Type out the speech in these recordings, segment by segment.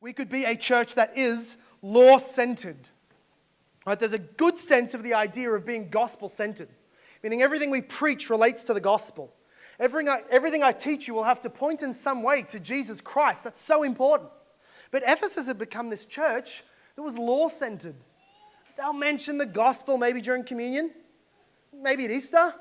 We could be a church that is law-centered. Right? There's a good sense of the idea of being gospel-centered, meaning everything we preach relates to the gospel. Everything I teach you will have to point in some way to Jesus Christ. That's so important. But Ephesus had become this church that was law-centered. They'll mention the gospel maybe during communion, maybe at Easter.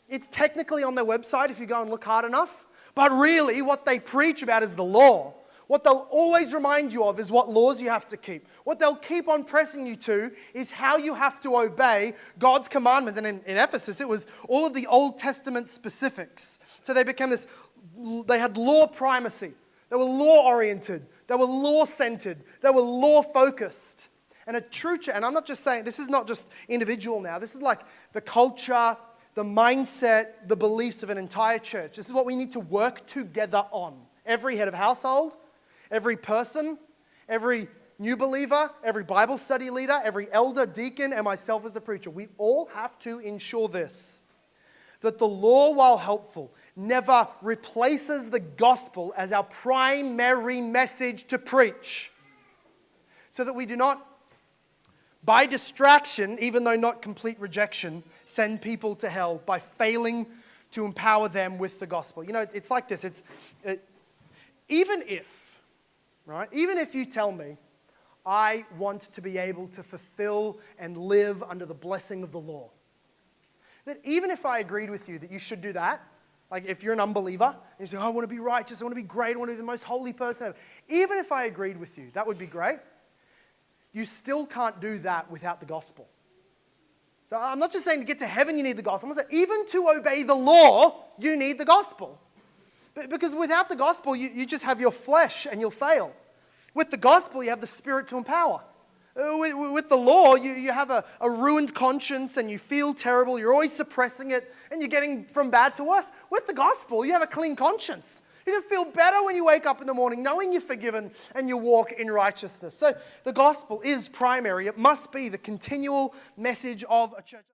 It's technically on their website if you go and look hard enough. But really, what they preach about is the law. What they'll always remind you of is what laws you have to keep. What they'll keep on pressing you to is how you have to obey God's commandments. And in Ephesus, it was all of the Old Testament specifics. So they became this, they had law primacy. They were law-oriented. They were law-centered. They were law-focused. And a true church, and I'm not just saying, this is not just individual now. This is like the culture, the mindset, the beliefs of an entire church. This is what we need to work together on. Every head of household, every person, every new believer, every Bible study leader, every elder, deacon, and myself as the preacher. We all have to ensure this, that the law, while helpful, never replaces the gospel as our primary message to preach. So that we do not, by distraction, even though not complete rejection, send people to hell by failing to empower them with the gospel. You know, it's like this. Even if you tell me, I want to be able to fulfill and live under the blessing of the law, that even if I agreed with you that you should do that, like if you're an unbeliever, and you say, oh, I want to be righteous, I want to be great, I want to be the most holy person ever. Even if I agreed with you, that would be great. You still can't do that without the gospel. So I'm not just saying to get to heaven you need the gospel. I'm saying even to obey the law, you need the gospel. Because without the gospel, you just have your flesh and you'll fail. With the gospel, you have the Spirit to empower. With the law, you have a ruined conscience and you feel terrible. You're always suppressing it and you're getting from bad to worse. With the gospel, you have a clean conscience. You can feel better when you wake up in the morning knowing you're forgiven and you walk in righteousness. So the gospel is primary. It must be the continual message of a church.